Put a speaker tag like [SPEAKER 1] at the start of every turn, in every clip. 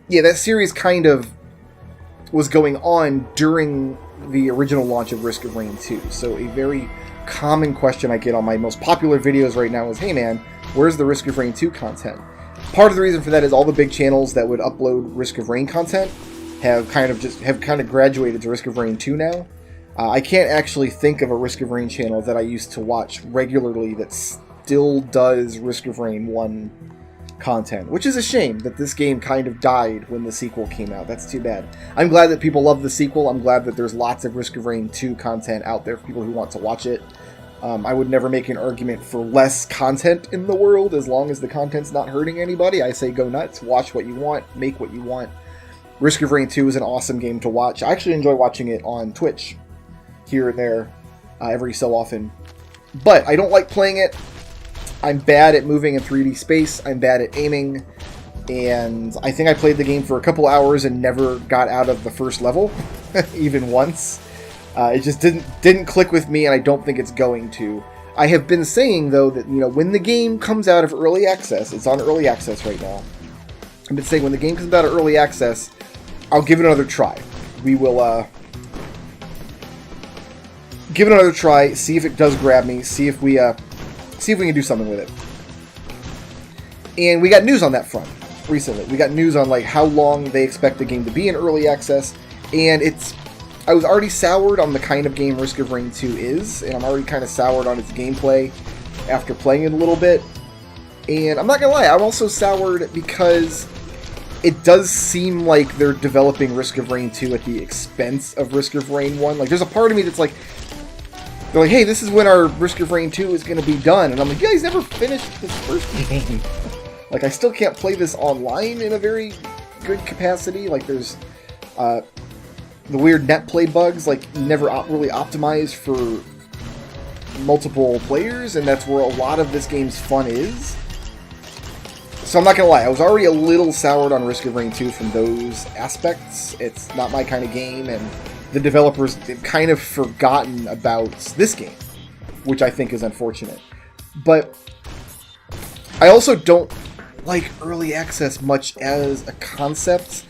[SPEAKER 1] yeah, that series kind of was going on during the original launch of Risk of Rain 2. So a very common question I get on my most popular videos right now is, hey man, where's the Risk of Rain 2 content? Part of the reason for that is all the big channels that would upload Risk of Rain content have kind of graduated to Risk of Rain 2 now. I can't actually think of a Risk of Rain channel that I used to watch regularly that still does Risk of Rain 1 content, which is a shame that this game kind of died when the sequel came out. That's too bad. I'm glad that people love the sequel. I'm glad that there's lots of Risk of Rain 2 content out there for people who want to watch it. I would never make an argument for less content in the world as long as the content's not hurting anybody. I say go nuts, watch what you want, make what you want. Risk of Rain 2 is an awesome game to watch. I actually enjoy watching it on Twitch here and there every so often. But I don't like playing it. I'm bad at moving in 3D space. I'm bad at aiming. And I think I played the game for a couple hours and never got out of the first level, even once. It just didn't click with me, and I don't think it's going to. I have been saying, though, that when the game comes out of early access, it's on early access right now. I've been saying when the game comes out of early access, I'll give it another try. We will give it another try, see if it does grab me, see if we can do something with it. And we got news on that front recently. We got news on how long they expect the game to be in early access, and I was already soured on the kind of game Risk of Rain 2 is, and I'm already kind of soured on its gameplay after playing it a little bit. And I'm not gonna lie, I'm also soured because it does seem like they're developing Risk of Rain 2 at the expense of Risk of Rain 1. There's a part of me that's they're like, hey, this is when our Risk of Rain 2 is going to be done. And I'm like, you guys never finished this first game. I still can't play this online in a very good capacity. There's the weird netplay bugs, never really optimized for multiple players, and that's where a lot of this game's fun is. So I'm not going to lie, I was already a little soured on Risk of Rain 2 from those aspects. It's not my kind of game, and the developers have kind of forgotten about this game, which I think is unfortunate. But I also don't like early access much as a concept.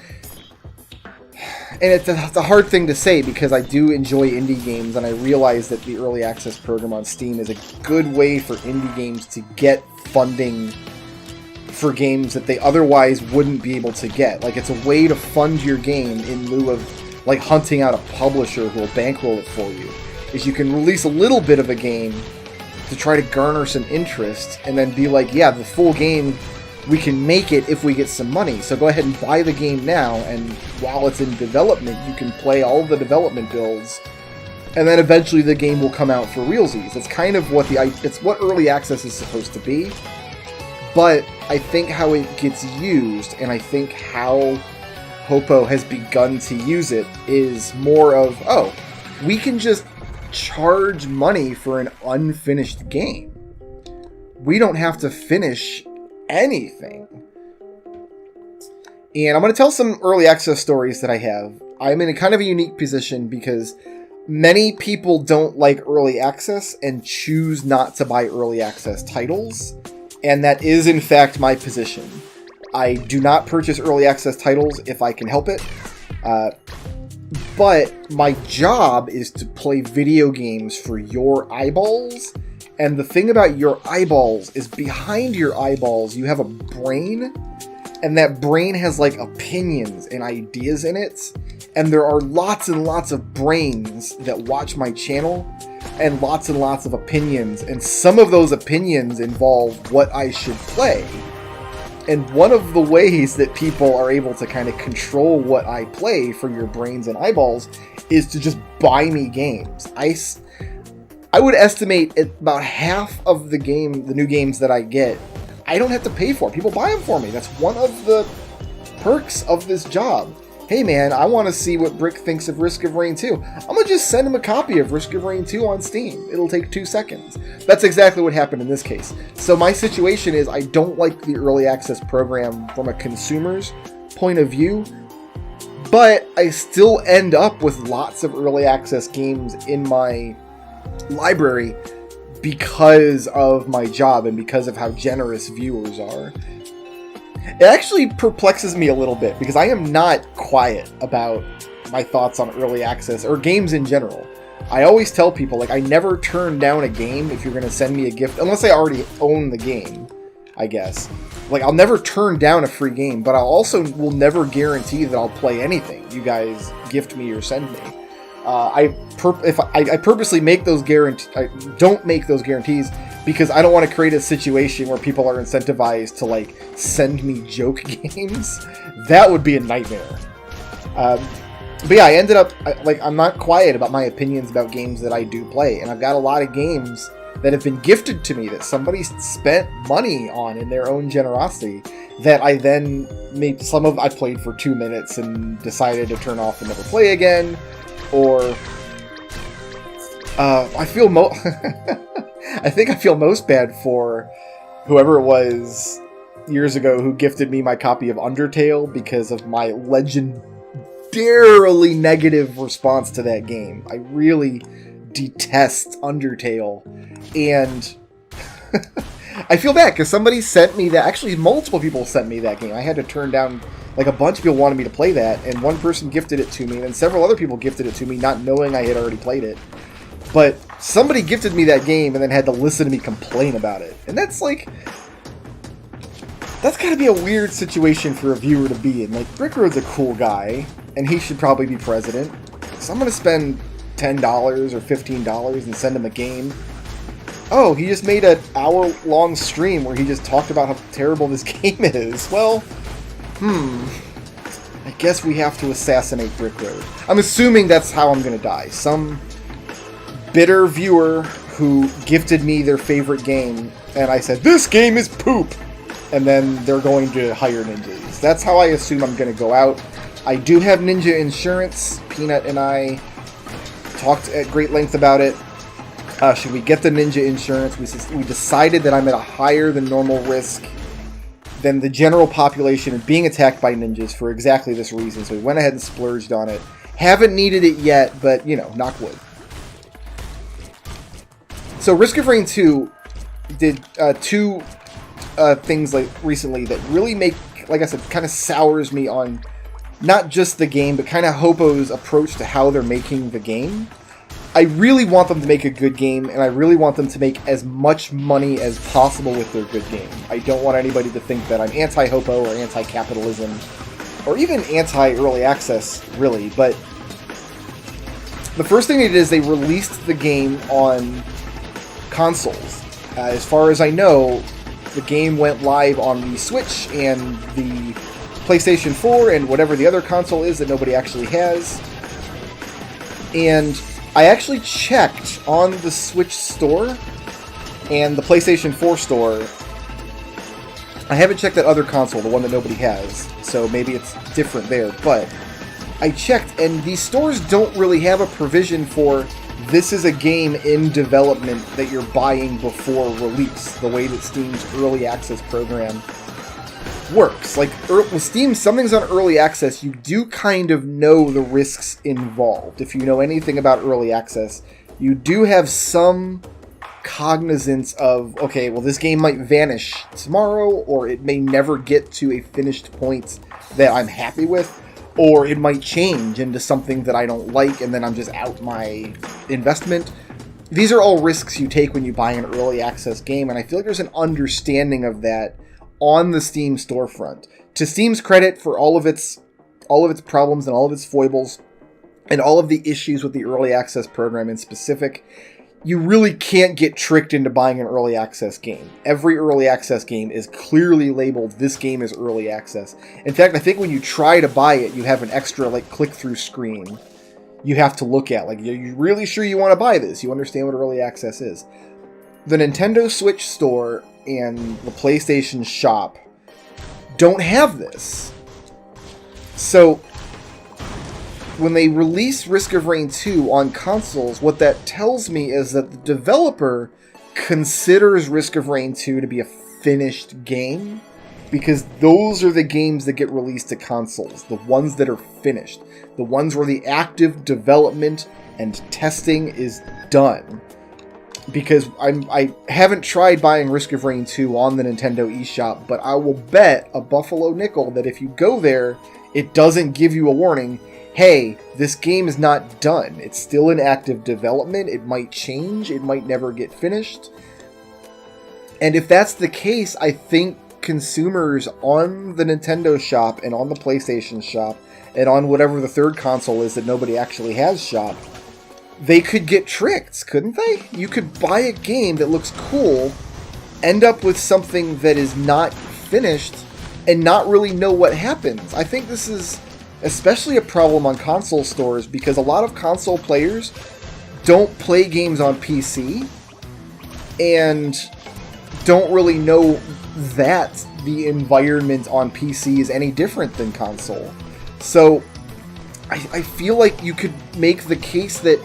[SPEAKER 1] And it's a hard thing to say because I do enjoy indie games, and I realize that the early access program on Steam is a good way for indie games to get funding for games that they otherwise wouldn't be able to get. It's a way to fund your game in lieu of hunting out a publisher who will bankroll it for you. Is you can release a little bit of a game to try to garner some interest, and then be like, yeah, the full game, we can make it if we get some money. So go ahead and buy the game now, and while it's in development, you can play all of the development builds, and then eventually the game will come out for realsies. It's kind of it's what early access is supposed to be. But I think how it gets used, and I think how Hopo has begun to use it, is more of, oh, we can just charge money for an unfinished game. We don't have to finish anything. And I'm going to tell some early access stories that I have. I'm in a kind of a unique position because many people don't like early access and choose not to buy early access titles. And that is, in fact, my position. I do not purchase early access titles if I can help it. But my job is to play video games for your eyeballs. And the thing about your eyeballs is behind your eyeballs, you have a brain. And that brain has opinions and ideas in it. And there are lots and lots of brains that watch my channel. And lots of opinions. And some of those opinions involve what I should play. And one of the ways that people are able to kind of control what I play for your brains and eyeballs is to just buy me games. I would estimate about half of the new games that I get, I don't have to pay for. People buy them for me. That's one of the perks of this job. Hey man, I want to see what Brick thinks of Risk of Rain 2. I'm going to just send him a copy of Risk of Rain 2 on Steam. It'll take 2 seconds. That's exactly what happened in this case. So my situation is I don't like the early access program from a consumer's point of view, but I still end up with lots of early access games in my library because of my job and because of how generous viewers are. It actually perplexes me a little bit because I am not quiet about my thoughts on early access or games in general. I always tell people, like, I never turn down a game if you're going to send me a gift, unless I already own the game, I guess. Like, I'll never turn down a free game, but I also will never guarantee that I'll play anything you guys gift me or send me. I purposely make those I don't make those guarantees because I don't want to create a situation where people are incentivized to, like, send me joke games. That would be a nightmare. But yeah, I ended up, I'm not quiet about my opinions about games that I do play, and I've got a lot of games that have been gifted to me that somebody spent money on in their own generosity that I then made I played for 2 minutes and decided to turn off and never play again, or I think I feel most bad for whoever it was years ago who gifted me my copy of Undertale because of my legendarily negative response to that game. I really detest Undertale, and I feel bad because somebody sent me that. Actually, multiple people sent me that game. I had to turn down, like, a bunch of people wanted me to play that, and one person gifted it to me, and several other people gifted it to me, not knowing I had already played it. But somebody gifted me that game and then had to listen to me complain about it. And that's like, that's gotta be a weird situation for a viewer to be in. Like, Brickroad's a cool guy, and he should probably be president. So I'm gonna spend $10 or $15 and send him a game. Oh, he just made an hour-long stream where he just talked about how terrible this game is. Well, I guess we have to assassinate Brickroad. I'm assuming that's how I'm gonna die. Some bitter viewer who gifted me their favorite game, and I said, this game is poop! And then they're going to hire ninjas. That's how I assume I'm going to go out. I do have ninja insurance. Peanut and I talked at great length about it. Should we get the ninja insurance? We decided that I'm at a higher than normal risk than the general population of being attacked by ninjas for exactly this reason. So we went ahead and splurged on it. Haven't needed it yet, but, you know, knock wood. So Risk of Rain 2 did two things like recently that really make, like I said, kind of sours me on not just the game, but kind of Hopo's approach to how they're making the game. I really want them to make a good game, and I really want them to make as much money as possible with their good game. I don't want anybody to think that I'm anti-Hopo or anti-capitalism, or even anti-early access, really. But the first thing they did is they released the game on consoles. As far as I know, the game went live on the Switch and the PlayStation 4 and whatever the other console is that nobody actually has. And I actually checked on the Switch store and the PlayStation 4 store. I haven't checked that other console, the one that nobody has, so maybe it's different there, but I checked, and these stores don't really have a provision for this is a game in development that you're buying before release, the way that Steam's early access program works. Like, with Steam, something's on early access, you do kind of know the risks involved. If you know anything about early access, you do have some cognizance of, okay, well, this game might vanish tomorrow, or it may never get to a finished point that I'm happy with, or it might change into something that I don't like, and then I'm just out my investment. These are all risks you take when you buy an early access game, and I feel like there's an understanding of that on the Steam storefront. To Steam's credit, for all of its problems and all of its foibles, and all of the issues with the early access program in specific, you really can't get tricked into buying an early access game. Every early access game is clearly labeled, this game is early access. In fact, I think when you try to buy it, you have an extra, like, click-through screen you have to look at. Like, are you really sure you want to buy this? You understand what early access is. The Nintendo Switch store and the PlayStation shop don't have this. So when they release Risk of Rain 2 on consoles, what that tells me is that the developer considers Risk of Rain 2 to be a finished game, because those are the games that get released to consoles, the ones that are finished, the ones where the active development and testing is done. because I haven't tried buying Risk of Rain 2 on the Nintendo eShop, but I will bet a buffalo nickel that if you go there, it doesn't give you a warning, hey, this game is not done. It's still in active development. It might change. It might never get finished. And if that's the case, I think consumers on the Nintendo shop and on the PlayStation shop and on whatever the third console is that nobody actually has shop, they could get tricked, couldn't they? You could buy a game that looks cool, end up with something that is not finished, and not really know what happens. I think this is especially a problem on console stores because a lot of console players don't play games on PC and don't really know that the environment on PC is any different than console. So I feel like you could make the case that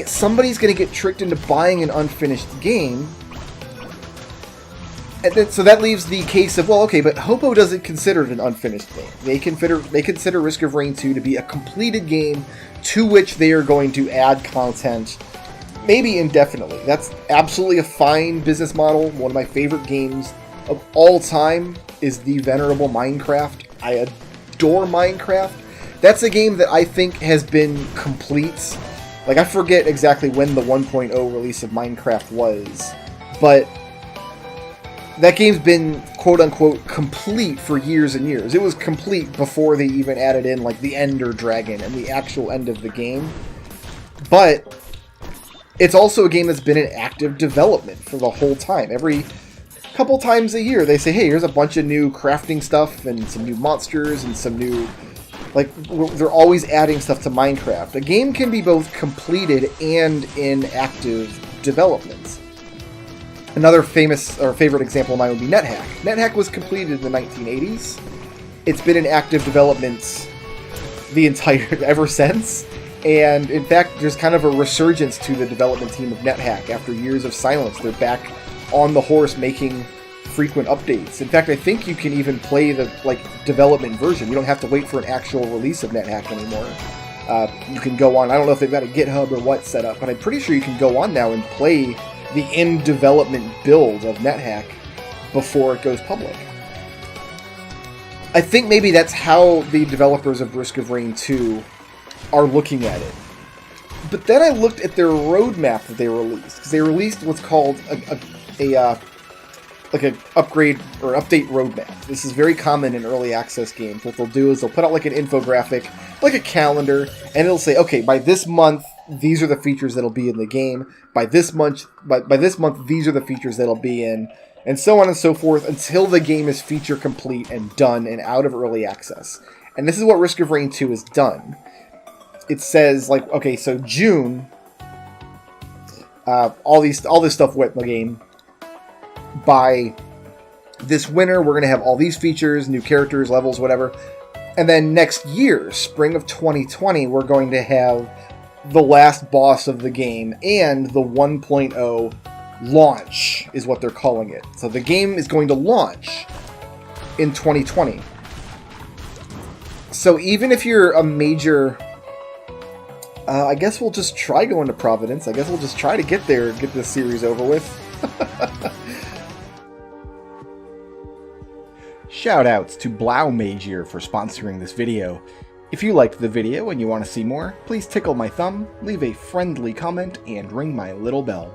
[SPEAKER 1] somebody's going to get tricked into buying an unfinished game. And then, so that leaves the case of, well, okay, but Hopo doesn't consider it an unfinished game. They consider Risk of Rain 2 to be a completed game to which they are going to add content, maybe indefinitely. That's absolutely a fine business model. One of my favorite games of all time is the venerable Minecraft. I adore Minecraft. That's a game that I think has been complete. Like, I forget exactly when the 1.0 release of Minecraft was, but that game's been quote-unquote complete for years and years. It was complete before they even added in, like, the Ender Dragon and the actual end of the game. But it's also a game that's been in active development for the whole time. Every couple times a year, they say, hey, here's a bunch of new crafting stuff and some new monsters and some new... Like, they're always adding stuff to Minecraft. A game can be both completed and in active development. Another famous or favorite example of mine would be NetHack. NetHack was completed in the 1980s. It's been in active development ever since. And in fact, there's kind of a resurgence to the development team of NetHack after years of silence. They're back on the horse making frequent updates. In fact, I think you can even play the development version. You don't have to wait for an actual release of NetHack anymore. You can go on. I don't know if they've got a GitHub or what set up, but I'm pretty sure you can go on now and play the in-development build of NetHack before it goes public. I think maybe that's how the developers of Risk of Rain 2 are looking at it. But then I looked at their roadmap that they released, because they released what's called an upgrade or update roadmap. This is very common in early access games. What they'll do is they'll put out like an infographic, like a calendar, and it'll say, okay, by this month, these are the features that'll be in the game. By this month, these are the features that'll be in, and so on and so forth until the game is feature complete and done and out of early access. And this is what Risk of Rain 2 has done. It says, like, okay, so June, all this stuff went in the game. By this winter, we're going to have all these features, new characters, levels, whatever. And then next year, spring of 2020, we're going to have the last boss of the game and the 1.0 launch, is what they're calling it. So the game is going to launch in 2020. So even if you're a major... I guess we'll just try going to Providence. I guess we'll just try to get there and get this series over with. Shoutouts to Blau Magier for sponsoring this video. If you liked the video and you want to see more, please tickle my thumb, leave a friendly comment, and ring my little bell.